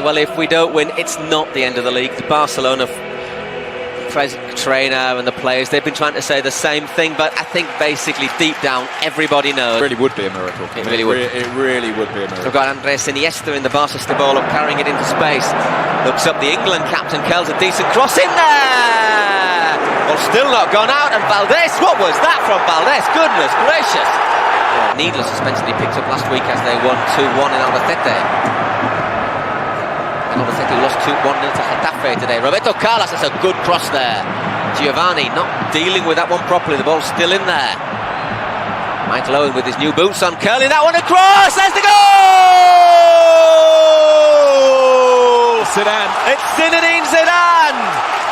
well, if we don't win, it's not the end of the league. The Barcelona trainer and the players, they've been trying to say the same thing, but I think basically deep down everybody knows. It really would be a miracle. It really would. It really would be a miracle. We've got Andres Iniesta in the Barca ball up, carrying it into space. Looks up, the England captain curls a decent cross in there. Well, still not gone out, and Valdés, what was that from Valdés? Goodness gracious. Needless suspension he picked up last week as they won 2-1 in Albacete. Albacete lost 2-1 to Getafe today. Roberto Carlos, that's a good cross there. Giovanni not dealing with that one properly. The ball's still in there. Michael Owen with his new boots on, curling that one across. There's the goal! Zidane. It's Zinedine Zidane!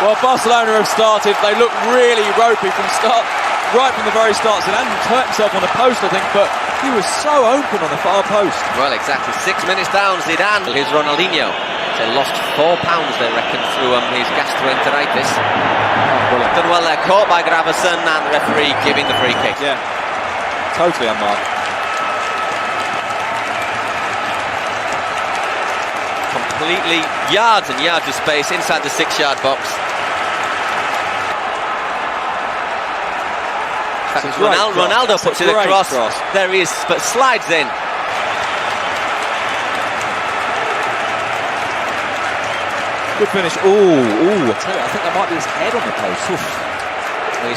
Well, Barcelona have started. They look really ropey from start. Right from the very start. Zidane hurt himself on the post, I think, but he was so open on the far post. Well, exactly. 6 minutes down, Zidane. Here's Ronaldinho. They lost £4, they reckon, through his gastroenteritis. Done well there, caught by Gravesen, and the referee giving the free kick. Yeah, totally unmarked. Completely yards and yards of space inside the 6-yard box. Ronaldo puts it across. There he is, but slides in. Good finish. Ooh, I tell you, I think that might be his head on the post.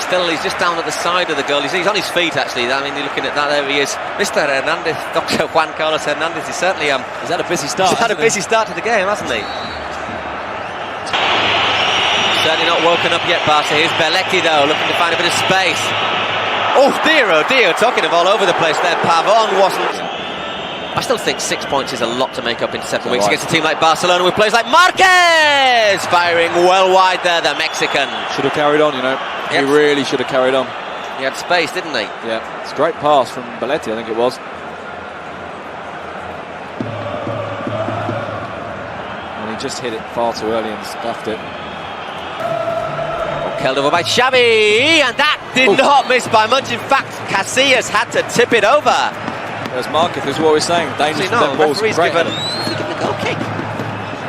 Well, he's just down at the side of the goal. He's on his feet, actually. I mean, you're looking at that, there he is. Mr. Hernandez, Dr. Juan Carlos Hernandez, is certainly he's had a busy start. He's had a busy start to the game, hasn't he? Certainly not woken up yet, Barca. Here's Belletti, though, looking to find a bit of space. Oh dear, talking of all over the place there. Pavon wasn't. I still think 6 points is a lot to make up in 7 weeks against a team like Barcelona with players like Marquez firing well wide there, the Mexican. Should have carried on, you know. Yep. He really should have carried on. He had space, didn't he? Yeah, it's a great pass from Belletti, I think it was. And he just hit it far too early and stuffed it. Held over by Xavi, and that did not miss by much. In fact, Casillas had to tip it over. There's Marquez, this is what we're saying. Dangerous no, balls. Referee's given the goal kick.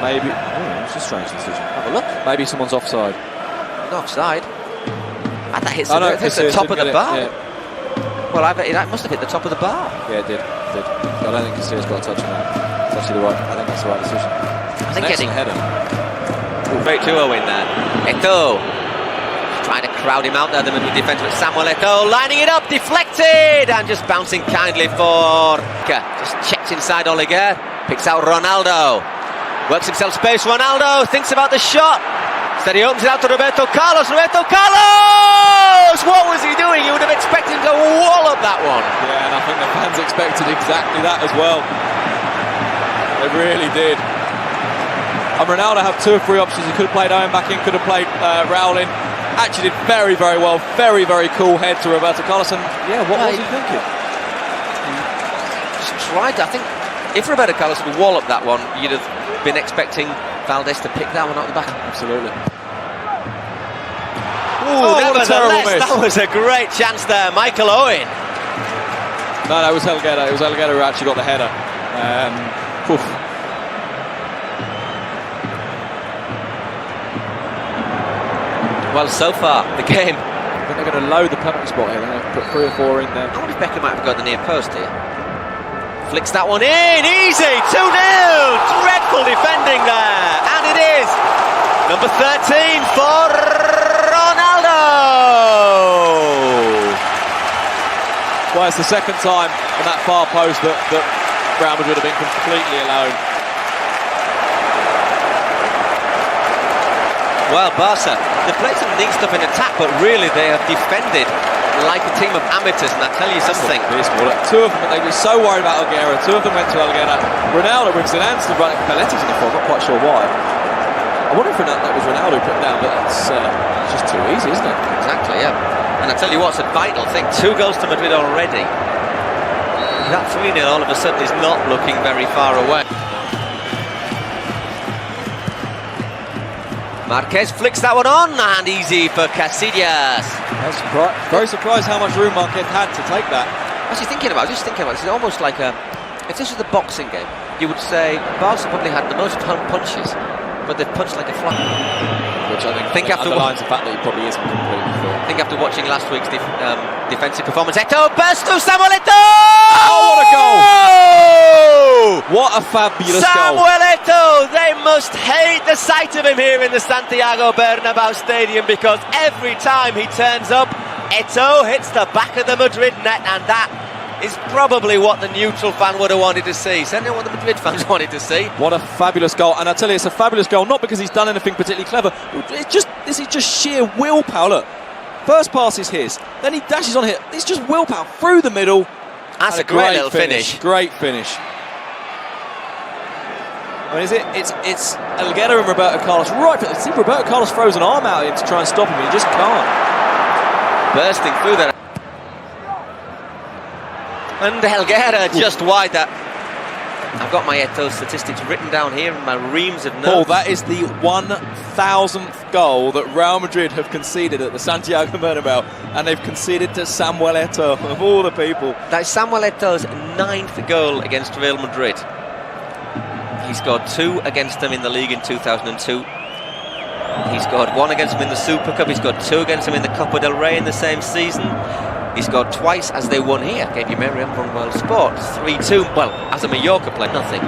Maybe. Oh, it's a strange decision. Have a look. Maybe someone's offside. Offside. And that hits the top of the bar. Yeah. Well, that must have hit the top of the bar. Yeah, it did. I don't think Casillas got a touch on that. It's actually I think that's the right decision. I think getting header. Great 2-0 win there. Eto'o trying to crowd him out there, the middle defence, but Samuel Eto'o lining it up, deflected, and just bouncing kindly for just checks inside Oliger, picks out Ronaldo, works himself space. Ronaldo thinks about the shot. Instead he opens it out to Roberto Carlos. Roberto Carlos! What was he doing? You would have expected him to wallop that one. Yeah, and I think the fans expected exactly that as well. They really did. And Ronaldo had 2 or 3 options. He could have played Owen back in, could have played Raul in. Actually did very, very well. Very, very cool head to Roberto Carlos. And yeah, what was he thinking? Just tried. I think if Roberto Carlos had walloped that one, you'd have been expecting Valdés to pick that one out the back. Absolutely. Ooh, what a terrible miss. That was a great chance there, Michael Owen. No, it was Helguera. It was Helguera who actually got the header. Well, so far, the game. I think they're going to load the penalty spot here. They're going to put 3 or 4 in there. I wonder if Beckham might have got the near post here. Flicks that one in, easy, 2-0. Dreadful defending there, and it is number 13 for Ronaldo. Well, it's the second time on that far post that Real Madrid have been completely alone. Well, Barca, they played some neat stuff in attack, but really they have defended like a team of amateurs, and I tell you something. 2 of them, they were so worried about Helguera. 2 of them went to Helguera. Ronaldo with Zidane stood right. Belletti's in the front, not quite sure why. I wonder if that was Ronaldo who put it down, but that's just too easy, isn't it? Exactly, yeah. And I tell you what's a vital thing, 2 goals to Madrid already. That 3-0 all of a sudden is not looking very far away. Marquez flicks that one on, and easy for Casillas. Very surprised how much room Marquez had to take that. What's he thinking about? Just thinking about it. It's almost like if this was the boxing game, you would say Barca probably had the most punches, but they've punched like a fly. Which I think after underlines the fact that he probably isn't completely fit. I think after watching last week's defensive performance, Eto'o burst through Samuel Eto'o! Oh, what a goal! What a fabulous goal! Samuel Eto'o! They must hate the sight of him here in the Santiago Bernabeu Stadium, because every time he turns up, Eto'o hits the back of the Madrid net, and that is probably what the neutral fan would have wanted to see. Certainly what the Madrid fans wanted to see. What a fabulous goal. And I tell you, it's a fabulous goal, not because he's done anything particularly clever. This is just sheer willpower. Look, first pass is his, then he dashes on it. It's just willpower through the middle. That's a great little finish. Great finish. I mean, it's Elguera and Roberto Carlos right. See, Roberto Carlos throws an arm out at him to try and stop him. He just can't. Bursting through there. And Elguera just wide that. I've got my Eto'o statistics written down here in my reams of notes. Paul, that is the 1,000th goal that Real Madrid have conceded at the Santiago Bernabeu, and they've conceded to Samuel Eto'o, of all the people. That is Samuel Eto'o's 9th goal against Real Madrid. He scored 2 against them in the Liga in 2002. He scored 1 against them in the Super Cup. He scored 2 against them in the Copa del Rey in the same season. He scored twice as they won here. Gave you Miriam from World Sport. 3-2. Well, as a Mallorca player, nothing.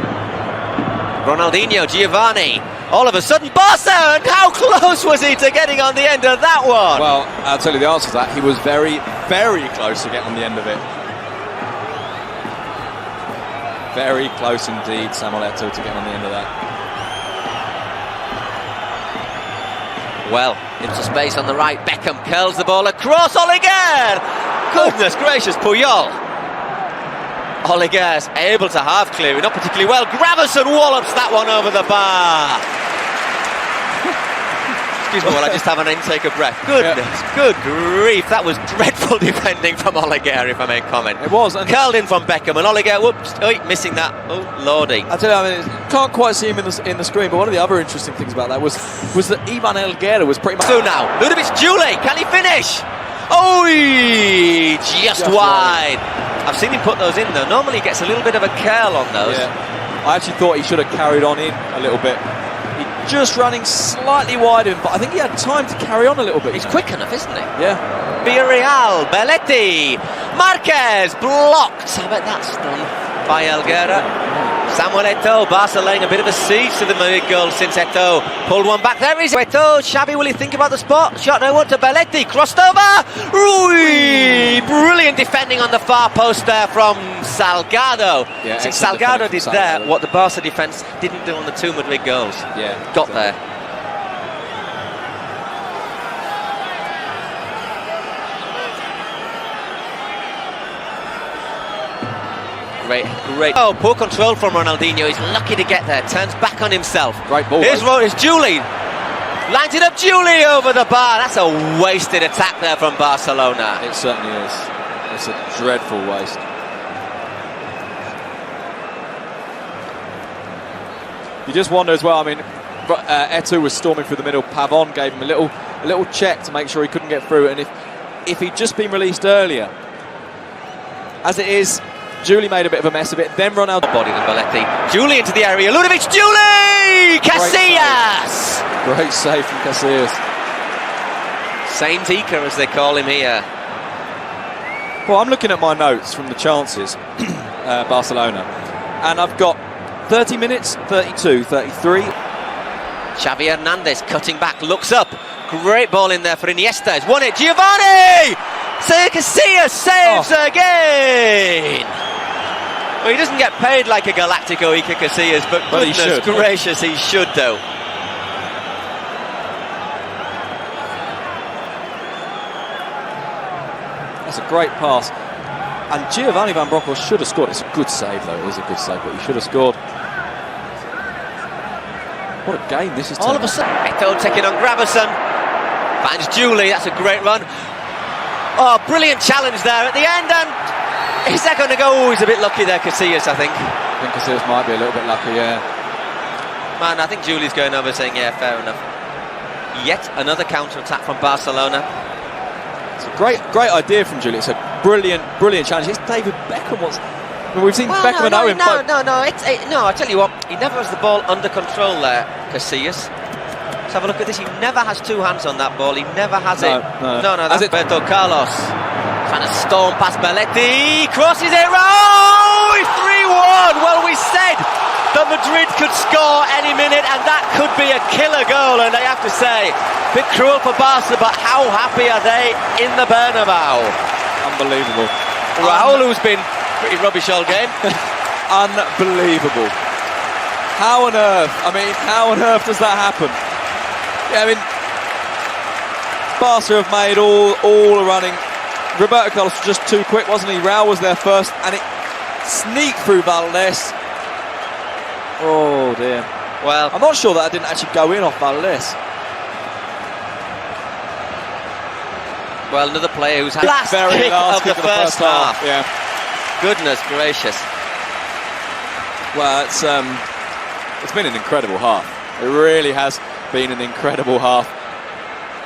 Ronaldinho, Giovanni. All of a sudden, Barca! And how close was he to getting on the end of that one? Well, I'll tell you the answer to that. He was very, very close to getting on the end of it. Very close indeed, Samuel Eto'o, to get on the end of that. Well, into space on the right. Beckham curls the ball across. Oliger! Goodness gracious, Puyol. Oliger's able to half clear it, not particularly well. Gravison wallops that one over the bar. Excuse me while I just have an intake of breath. Goodness, good grief. That was dreadful defending from Oliger, if I may comment. It was. And curled in from Beckham, and Oliger, whoops, missing that. Oh, lordy. I tell you, I mean, can't quite see him in the screen, but one of the other interesting things about that was that Ivan Elguera was pretty much... So now, Ludovic Juli, can he finish? Oh, just wide. I've seen him put those in though. Normally he gets a little bit of a curl on those. Yeah. I actually thought he should have carried on in a little bit. Just running slightly wide of him, but I think he had time to carry on a little bit. He's quick enough, isn't he? Yeah. Villarreal, Belletti, Marquez blocked. I bet that's done by Elguera. Samuel Eto'o, Barca laying a bit of a siege to the Madrid goal since Eto'o pulled one back. There is Eto'o. Xavi, will he think about the spot? Shot no one to Belletti, crossed over. Rui, brilliant defending on the far post there from Salgado. Yeah, since Salgado did there what the Barca defence didn't do on the 2 Madrid goals. Yeah, got there. Great. Oh, poor control from Ronaldinho. He's lucky to get there. Turns back on himself. Great ball. Here's Juli. Lines it up, Juli over the bar. That's a wasted attack there from Barcelona. It certainly is. It's a dreadful waste. You just wonder as well. I mean, Eto'o was storming through the middle. Pavon gave him a little check to make sure he couldn't get through. And if he'd just been released earlier, as it is, Juli made a bit of a mess of it. Then Ronaldo bodied and Belletti. Juli into the area. Ludovic Juli! Casillas! Great save from Casillas. Saint Iker, as they call him here. Well, I'm looking at my notes from the chances, Barcelona, and I've got 30 minutes, 32, 33. Xavi Hernandez cutting back, looks up. Great ball in there for Iniesta. He's won it. Giovanni! Casillas saves again! Well, he doesn't get paid like a Galactico Iker Casillas, but goodness gracious, he should do. That's a great pass. And Giovanni Van Bronckhorst should have scored. It's a good save, though. It is a good save, but he should have scored. What a game this is. All of a sudden, Eto'o taking on Gravison. Finds Juli. That's a great run. Oh, brilliant challenge there at the end, and is that going to go? Oh, he's a bit lucky there, Casillas, I think. I think Casillas might be a little bit lucky, yeah. Man, I think Juli's going over saying, yeah, fair enough. Yet another counter-attack from Barcelona. It's a great idea from Juli. It's a brilliant challenge. It's David Beckham. I mean, we've seen Beckham and Owen. No, I tell you what, he never has the ball under control there, Casillas. Let's have a look at this. He never has two hands on that ball. He never has it. No, that's Roberto Carlos. Trying to storm past Belletti. Crosses it round. 3-1. Well, we said that Madrid could score any minute, and that could be a killer goal. And I have to say, a bit cruel for Barca, but how happy are they in the Bernabeu? Unbelievable. Raul, who's been pretty rubbish all game. Unbelievable. How on earth? I mean, how on earth does that happen? Yeah, I mean, Barca have made all the running. Roberto Carlos was just too quick, wasn't he? Raul was there first, and it sneaked through Valdés. Oh dear. Well, I'm not sure that didn't actually go in off Valdés. Well, another player who's had last kick of the first half. Yeah. Goodness gracious. Well, it's been an incredible half. It really has been an incredible half.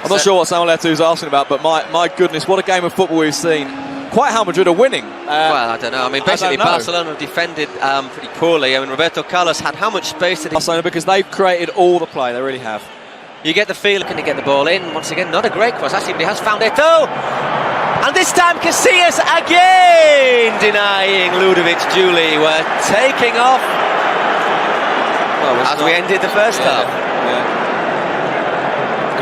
I'm not sure what Samuel Eto'o's asking about, but my goodness, what a game of football we've seen. Quite how Madrid are winning. Well, I don't know. I mean, basically, Barcelona have defended pretty poorly. I mean, Roberto Carlos had how much space did he? Barcelona, because they've created all the play. They really have. You get the feeling, can he get the ball in? Once again, not a great cross. Actually, but he has found Eto'o. And this time, Casillas again denying Ludovic Juli. We're taking off as we ended the first half. Yeah.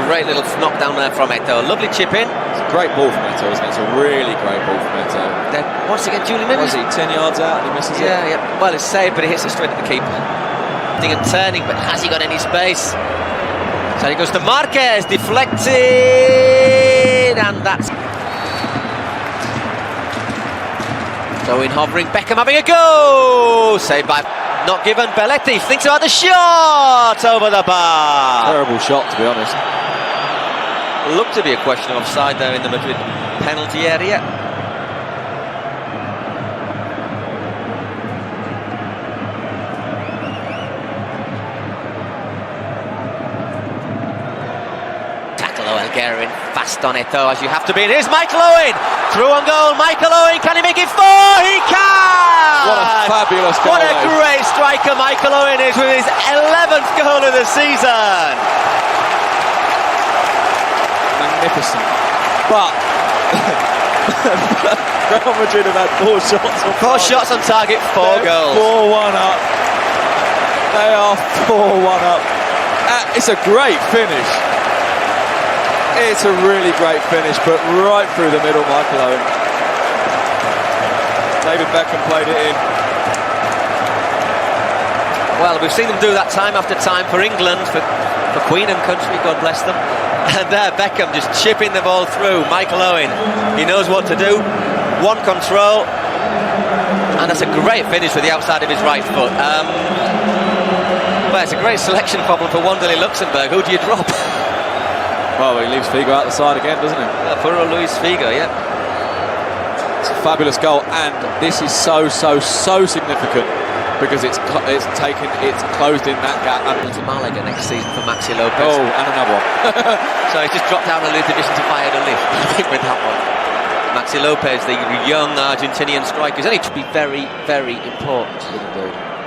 Great little knock down there from Eto'o. Lovely chip in. It's a great ball from Eto'o, isn't it? It's a really great ball from Eto'o. Then once again, Juli Miller. Was he 10 yards out and he misses it? Yeah. Well, it's saved, but it hits it straight at the keeper. And turning, but has he got any space? So he goes to Marquez, deflected, and that's going hovering. Beckham having a go. Saved by not given. Belletti thinks about the shot over the bar. Terrible shot, to be honest. Looked to be a question of offside there in the Madrid penalty area. Elguerin fast on Eto'o, as you have to be. And here's Michael Owen through on goal. Michael Owen, can he make it 4? He can! What a fabulous goal. What a great striker Michael Owen is with his 11th goal of the season. Magnificent. But Real Madrid have had 4 shots on 4 shots on target, 4 goals. 4-1 up. They are 4-1 up. It's a great finish. It's a really great finish, but right through the middle, Michael Owen. David Beckham played it in. Well, we've seen them do that time after time for England, for Queen and country, God bless them. And there, Beckham just chipping the ball through. Michael Owen, he knows what to do. One control, and that's a great finish with the outside of his right foot. Well, it's a great selection problem for Wanderlei Luxembourg. Who do you drop? Well, he leaves Figo out the side again, doesn't he? Poor Luis Figo, yeah. It's a fabulous goal, and this is so significant because it's closed in that gap. And to Malaga next season for Maxi Lopez. Oh, and another one. So he's just dropped down a little division to Valladolid, I think, with that one. Maxi Lopez, the young Argentinian striker, is only to be very, very important.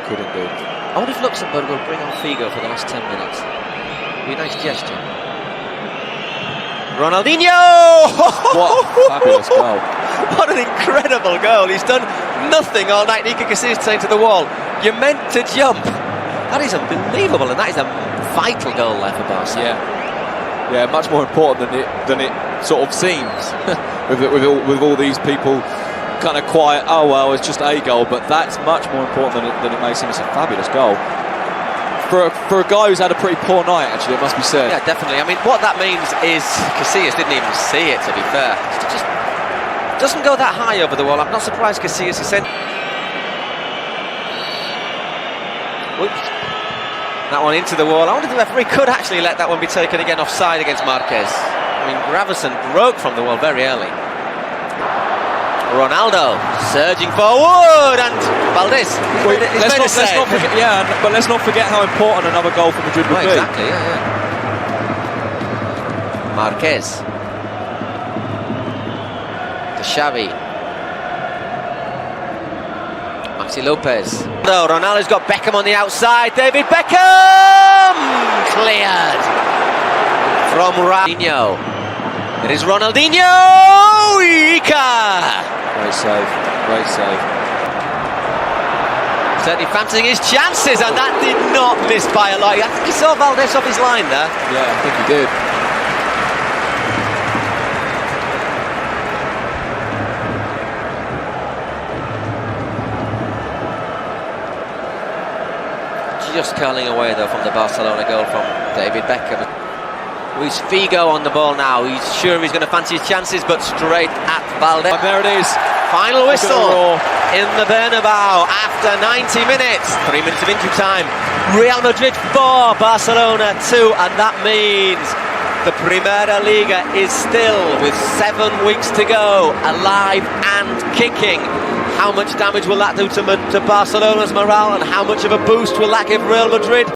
Could indeed. I wonder if Luxembourg will bring on Figo for the last 10 minutes. It'd be a nice gesture. Ronaldinho! What a fabulous goal. What an incredible goal. He's done nothing all night. Iker Casillas saying to the wall, you're meant to jump. That is unbelievable, and that is a vital goal there for Barca. Yeah, much more important than it sort of seems. with all these people kind of quiet, oh well, it's just a goal, but that's much more important than it may seem. It's a fabulous goal. For a guy who's had a pretty poor night, actually, it must be said. Yeah, definitely. I mean, what that means is Casillas didn't even see it, to be fair. It just doesn't go that high over the wall. I'm not surprised Casillas is sent. Whoops. That one into the wall. I wonder if the referee could actually let that one be taken again offside against Marquez. I mean, Gravison broke from the wall very early. Ronaldo surging forward, and Valdés. Let's not forget, but let's not forget how important another goal for Madrid would be. Exactly, yeah. Marquez to Xavi. Maxi Lopez. No, Ronaldo's got Beckham on the outside. David Beckham! Cleared from Ronaldinho. It is Ronaldinho! Ica! Great save, great save. Certainly fancying his chances, and that did not miss by a lot. I think he saw Valdez off his line there. Yeah, I think he did. Just curling away though from the Barcelona goal from David Beckham. Luis Figo on the ball now. He's sure he's going to fancy his chances, but straight at Valdez. And there it is. Final whistle in the Bernabeu after 90 minutes. 3 minutes of injury time. Real Madrid 4, Barcelona 2, and that means the Primera Liga is still, with 7 weeks to go, alive and kicking. How much damage will that do to Barcelona's morale, and how much of a boost will that give Real Madrid?